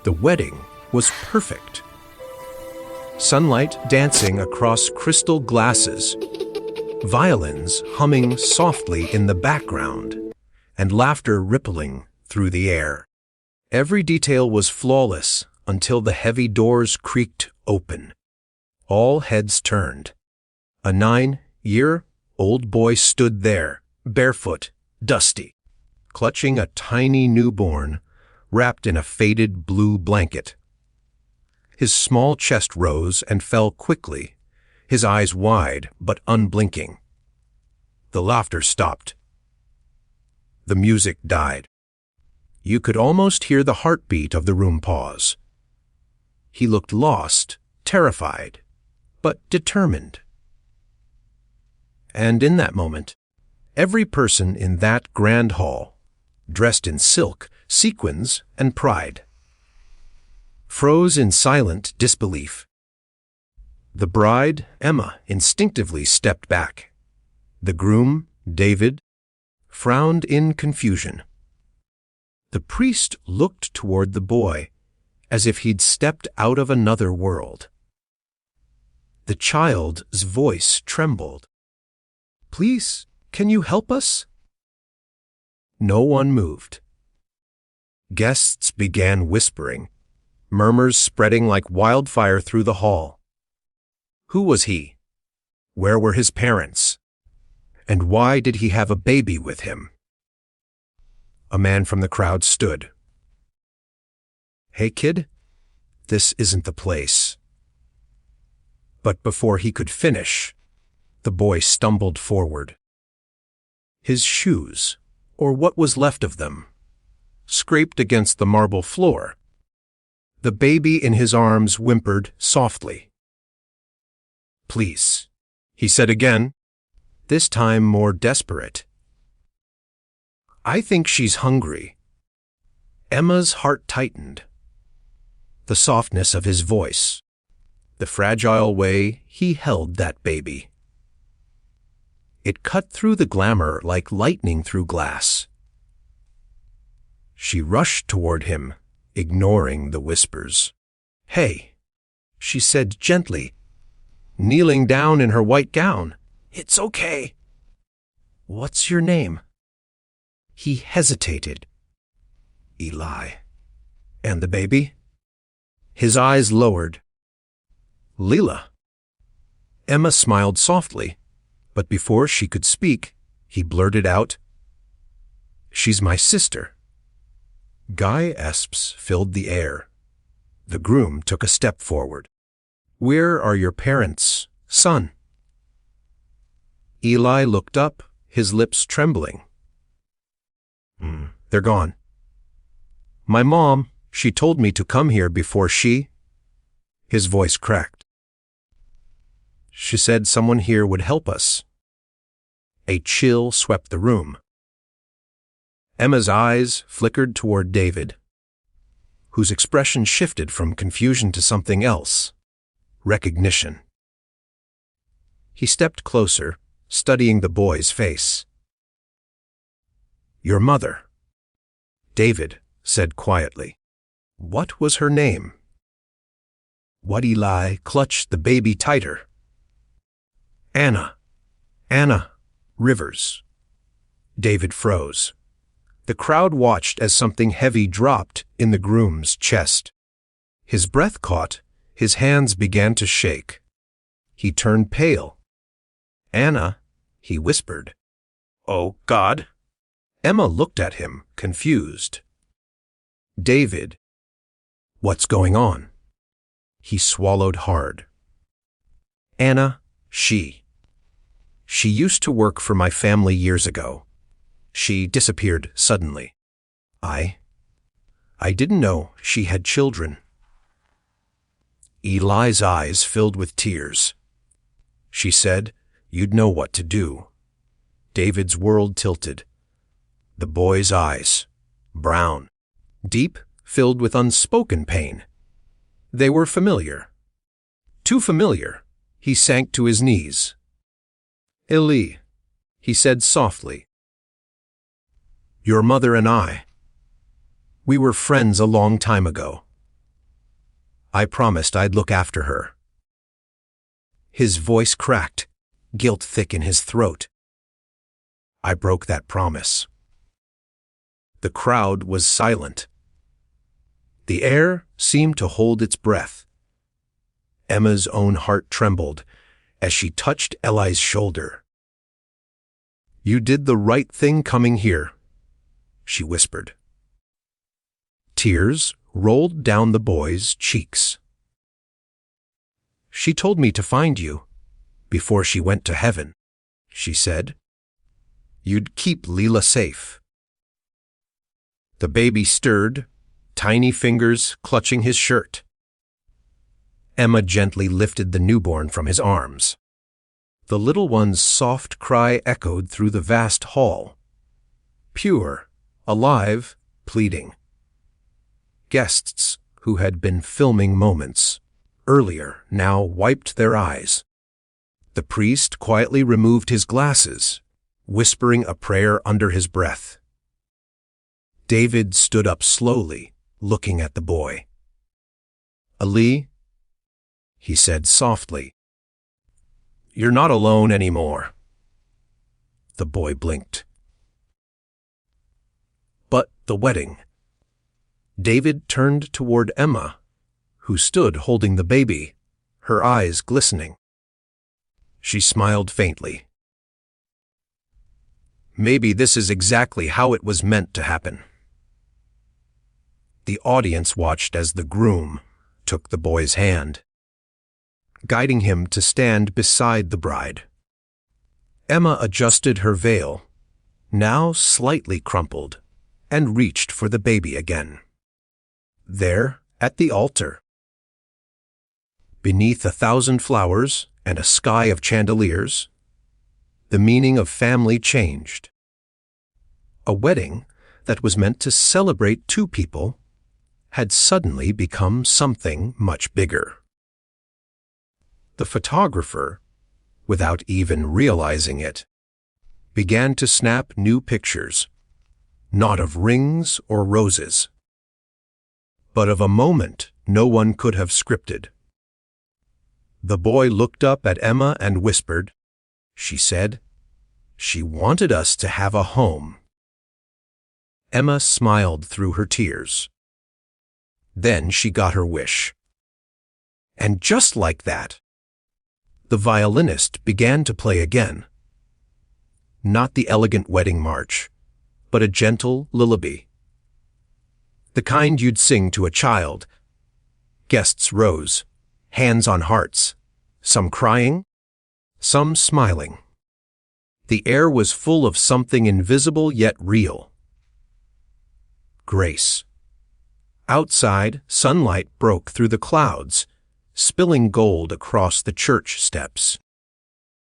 The wedding was perfect. Sunlight dancing across crystal glasses, violins humming softly in the background, and laughter rippling through the air. Every detail was flawless until the heavy doors creaked open. All heads turned. A 9-year-old boy stood there, barefoot, dusty, clutching a tiny newborn wrapped in a faded blue blanket. His small chest rose and fell quickly, his eyes wide but unblinking. The laughter stopped. The music died. You could almost hear the heartbeat of the room pause. He looked lost, terrified, but determined. And in that moment, every person in that grand hall, dressed in silk, sequins, and pride, froze in silent disbelief. The bride, Emma, instinctively stepped back. The groom, David, frowned in confusion. The priest looked toward the boy as if he'd stepped out of another world. The child's voice trembled. "Please, can you help us?" No one moved. Guests began whispering, murmurs spreading like wildfire through the hall. Who was he? Where were his parents? And why did he have a baby with him? A man from the crowd stood. "Hey, kid, this isn't the place." But before he could finish, the boy stumbled forward. His shoes, or what was left of them, scraped against the marble floor. The baby in his arms whimpered softly. "Please," he said again, this time more desperate. "I think she's hungry." Emma's heart tightened. The softness of his voice, the fragile way he held that baby. It cut through the glamour like lightning through glass. She rushed toward him, ignoring the whispers. "Hey," she said gently, kneeling down in her white gown. "It's okay." "What's your name?" He hesitated. "Eli." "And the baby?" His eyes lowered. "Leela." Emma smiled softly, but before she could speak, he blurted out, "She's my sister." Gasps filled the air. The groom took a step forward. "Where are your parents, son?" Eli looked up, his lips trembling. "They're gone. My mom, she told me to come here before she—" His voice cracked. "She said someone here would help us." A chill swept the room. Emma's eyes flickered toward David, whose expression shifted from confusion to something else, recognition. He stepped closer, studying the boy's face. "Your mother," David said quietly. "What was her name?" What Eli clutched the baby tighter. "Anna. Anna Rivers." David froze. The crowd watched as something heavy dropped in the groom's chest. His breath caught, his hands began to shake. He turned pale. "Anna," he whispered. "Oh, God." Emma looked at him, confused. "David, what's going on?" He swallowed hard. "Anna, she used to work for my family years ago. She disappeared suddenly. I didn't know she had children." Eli's eyes filled with tears. She said, "You'd know what to do." David's world tilted. The boy's eyes, brown, deep, filled with unspoken pain. They were familiar. Too familiar. He sank to his knees. "Eli," he said softly. "Your mother and I, We were friends a long time ago. I promised I'd look after her." His voice cracked, guilt thick in his throat. I broke that promise. The crowd was silent. The air seemed to hold its breath. Emma's own heart trembled as she touched Eli's shoulder. "You did the right thing coming here," she whispered. Tears rolled down the boy's cheeks. "She told me to find you before she went to heaven," she said. "You'd keep Leela safe." The baby stirred, tiny fingers clutching his shirt. Emma gently lifted the newborn from his arms. The little one's soft cry echoed through the vast hall. Pure, alive, pleading. Guests who had been filming moments earlier now wiped their eyes. The priest quietly removed his glasses, whispering a prayer under his breath. David stood up slowly, looking at the boy. "Ali," he said softly, "you're not alone anymore." The boy blinked. "But the wedding." David turned toward Emma, who stood holding the baby, her eyes glistening. She smiled faintly. "Maybe this is exactly how it was meant to happen." The audience watched as the groom took the boy's hand, guiding him to stand beside the bride. Emma adjusted her veil, now slightly crumpled, and reached for the baby again. There, at the altar, beneath 1,000 flowers and a sky of chandeliers, the meaning of family changed. A wedding that was meant to celebrate two people had suddenly become something much bigger. The photographer, without even realizing it, began to snap new pictures, not of rings or roses, but of a moment no one could have scripted. The boy looked up at Emma and whispered, "She said she wanted us to have a home." Emma smiled through her tears. Then she got her wish. And just like that, the violinist began to play again. Not the elegant wedding march, but a gentle lullaby. The kind you'd sing to a child. Guests rose, hands on hearts, some crying, some smiling. The air was full of something invisible yet real. Grace. Outside, sunlight broke through the clouds, spilling gold across the church steps.